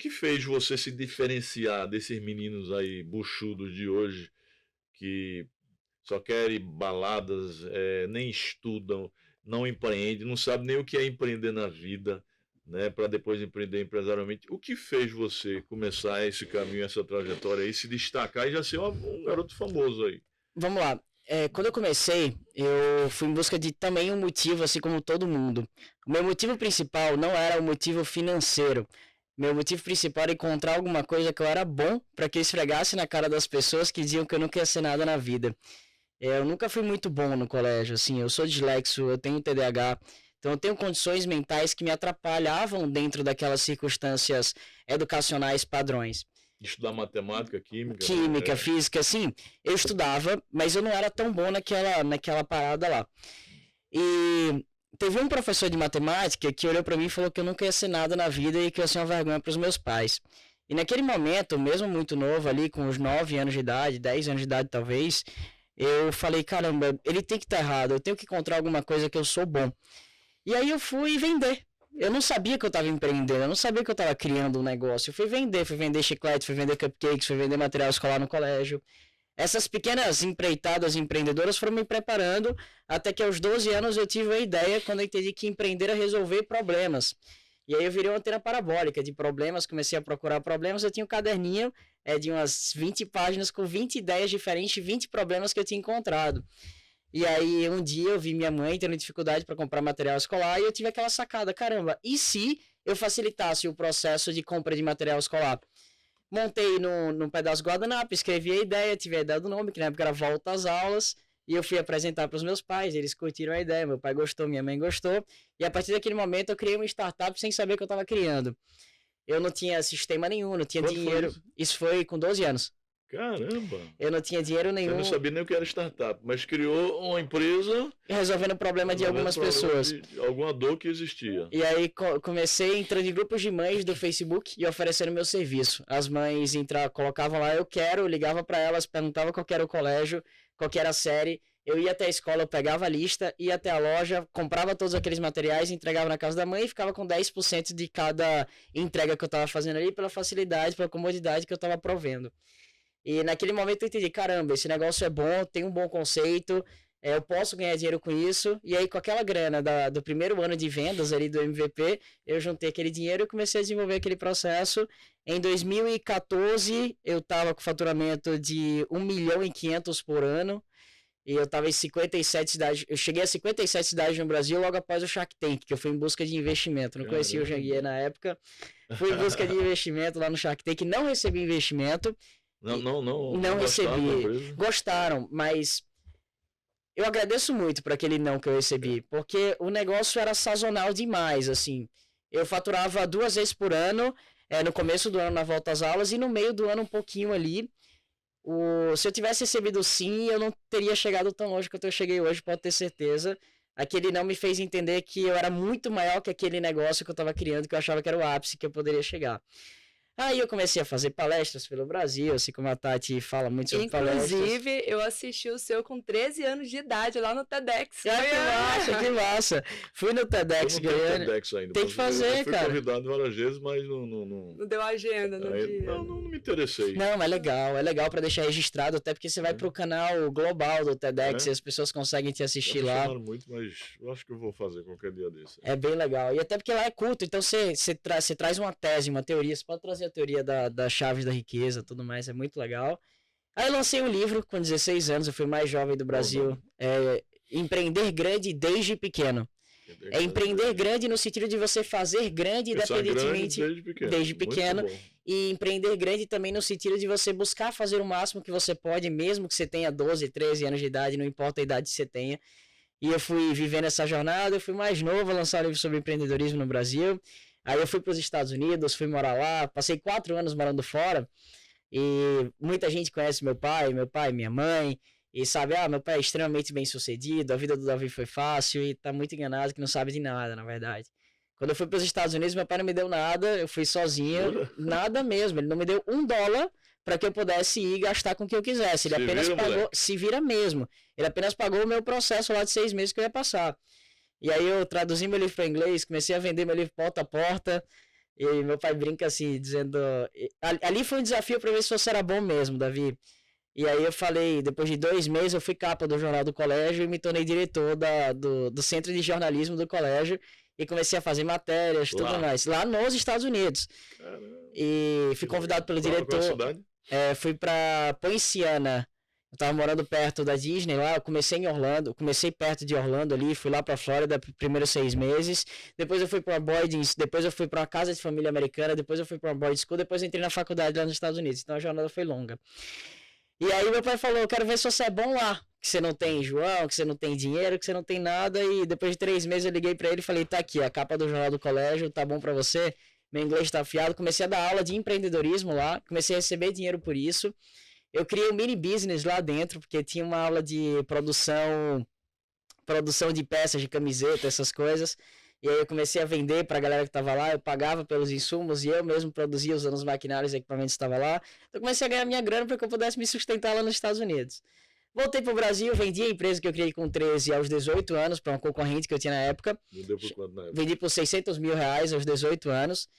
que fez você se diferenciar desses meninos aí buchudos de hoje que só querem baladas, nem estudam, não empreendem, não sabem nem o que é empreender na vida, né, para depois empreender empresarialmente? O que fez você começar esse caminho, essa trajetória aí, se destacar e já ser um garoto famoso aí? Vamos lá. Quando eu comecei, eu fui em busca de também um motivo, assim como todo mundo. O meu motivo principal não era o motivo financeiro. Meu motivo principal era encontrar alguma coisa que eu era bom para que eu esfregasse na cara das pessoas que diziam que eu nunca ia ser nada na vida. Eu nunca fui muito bom no colégio, assim, eu sou dislexo, eu tenho TDAH, então eu tenho condições mentais que me atrapalhavam dentro daquelas circunstâncias educacionais padrões. Estudar matemática, química, Química, física, assim, eu estudava, mas eu não era tão bom naquela parada lá. E teve um professor de matemática que olhou para mim e falou que eu nunca ia ser nada na vida e que eu ia ser uma vergonha para os meus pais. E naquele momento, mesmo muito novo ali, com uns 9 anos de idade, 10 anos de idade talvez, eu falei, caramba, ele tem que estar errado, eu tenho que encontrar alguma coisa que eu sou bom. E aí eu fui vender. Eu não sabia que eu estava empreendendo, eu não sabia que eu estava criando um negócio. Eu fui vender chiclete, fui vender cupcakes, fui vender material escolar no colégio. Essas pequenas empreitadas empreendedoras foram me preparando até que aos 12 anos eu tive a ideia quando eu entendi que empreender é resolver problemas. E aí eu virei uma antena parabólica de problemas, comecei a procurar problemas, eu tinha um caderninho de umas 20 páginas com 20 ideias diferentes, 20 problemas que eu tinha encontrado. E aí um dia eu vi minha mãe tendo dificuldade para comprar material escolar e eu tive aquela sacada, caramba, e se eu facilitasse o processo de compra de material escolar? Montei num pedaço guardanapo, escrevi a ideia, tive a ideia do nome, que na época era Volta às Aulas, e eu fui apresentar para os meus pais, eles curtiram a ideia, meu pai gostou, minha mãe gostou, e a partir daquele momento eu criei uma startup sem saber o que eu estava criando. Eu não tinha sistema nenhum, não tinha Quanto dinheiro. foi isso? Isso foi com 12 anos. Caramba! Eu não tinha dinheiro Você nenhum. não sabia nem o que era startup, mas criou uma empresa Resolvendo o problema de algumas pessoas. De alguma dor que existia. E aí comecei entrando em grupos de mães do Facebook e oferecendo meu serviço. As mães colocavam lá, eu quero, ligava para elas, perguntava qual era o colégio, qual era a série. Eu ia até a escola, eu pegava a lista, ia até a loja, comprava todos aqueles materiais, entregava na casa da mãe e ficava com 10% de cada entrega que eu estava fazendo ali pela facilidade, pela comodidade que eu estava provendo. E naquele momento eu entendi, caramba, esse negócio é bom, tem um bom conceito, eu posso ganhar dinheiro com isso. E aí com aquela grana do primeiro ano de vendas ali do MVP, eu juntei aquele dinheiro e comecei a desenvolver aquele processo. Em 2014 eu estava com faturamento de 1.500.000 por ano. E eu estava em 57 cidades, eu cheguei a 57 cidades no Brasil logo após o Shark Tank, que eu fui em busca de investimento. Não conhecia o Janguier na época, fui em busca de investimento lá no Shark Tank, não recebi investimento. Não recebi. Gostaram, mas eu agradeço muito por aquele não que eu recebi, porque o negócio era sazonal demais, assim. Eu faturava 2 vezes por ano, no começo do ano na volta às aulas e no meio do ano um pouquinho ali. Se eu tivesse recebido sim, eu não teria chegado tão longe quanto eu cheguei hoje, pode ter certeza. Aquele não me fez entender que eu era muito maior que aquele negócio que eu estava criando, que eu achava que era o ápice que eu poderia chegar. Aí eu comecei a fazer palestras pelo Brasil, assim como a Tati fala muito sobre palestras. Inclusive, eu assisti o seu com 13 anos de idade lá no TEDx. Que massa. Fui no TEDx ganhando. TEDx ainda. Tem que fazer, cara. Eu fui convidado várias vezes, mas não deu agenda no dia. Não me interessei. Não, é legal pra deixar registrado, até porque você vai pro canal global do TEDx e as pessoas conseguem te assistir lá. Muito, mas eu acho que eu vou fazer qualquer dia desse. É bem legal. E até porque lá é culto, então você traz uma tese, uma teoria, você pode trazer a teoria das chaves da riqueza, tudo mais, é muito legal. Aí eu lancei um livro com 16 anos, eu fui o mais jovem do Brasil, Empreender Grande Desde Pequeno. Empreender grande no sentido de você fazer grande independentemente desde pequeno. E empreender grande também no sentido de você buscar fazer o máximo que você pode, mesmo que você tenha 12, 13 anos de idade, não importa a idade que você tenha. E eu fui vivendo essa jornada, eu fui mais novo a lançar um livro sobre empreendedorismo no Brasil. Aí eu fui para os Estados Unidos, fui morar lá, passei 4 anos morando fora. E muita gente conhece meu pai, minha mãe, e sabe, meu pai é extremamente bem sucedido, a vida do Davi foi fácil e tá muito enganado que não sabe de nada, na verdade. Quando eu fui para os Estados Unidos, meu pai não me deu nada, eu fui sozinho, nada mesmo, ele não me deu $1 para que eu pudesse ir gastar com o que eu quisesse, ele apenas pagou, se vira mesmo, ele apenas pagou o meu processo lá de 6 meses que eu ia passar. E aí eu traduzi meu livro para inglês, comecei a vender meu livro porta a porta, E meu pai brinca assim, dizendo... Ali foi um desafio pra ver se você era bom mesmo, Davi. E aí eu falei, depois de 2 meses eu fui capa do jornal do colégio e me tornei diretor do centro de jornalismo do colégio e comecei a fazer matérias e tudo mais, lá nos Estados Unidos. Caramba. E fui convidado pelo Qual a diretor, cidade? fui pra Poinciana. Eu tava morando perto da Disney lá, eu comecei em Orlando, comecei perto de Orlando ali, fui lá pra Flórida primeiros 6 meses, depois eu fui pra uma boarding, depois eu fui pra uma casa de família americana, depois eu fui pra uma boarding school, depois eu entrei na faculdade lá nos Estados Unidos, então a jornada foi longa. E aí meu pai falou, eu quero ver se você é bom lá, que você não tem João, que você não tem dinheiro, que você não tem nada, e depois de 3 meses eu liguei pra ele e falei, tá aqui, a capa do jornal do colégio, tá bom pra você? Meu inglês tá afiado, comecei a dar aula de empreendedorismo lá, comecei a receber dinheiro por isso. Eu criei um mini business lá dentro, porque tinha uma aula de produção de peças, de camiseta, essas coisas. E aí eu comecei a vender pra galera que tava lá, eu pagava pelos insumos e eu mesmo produzia usando os maquinários e equipamentos que estavam lá. Então eu comecei a ganhar minha grana para que eu pudesse me sustentar lá nos Estados Unidos. Voltei pro Brasil, vendi a empresa que eu criei com 13 aos 18 anos para uma concorrente que eu tinha na época. Vendeu por quanto na época? Vendi por R$600 mil aos 18 anos.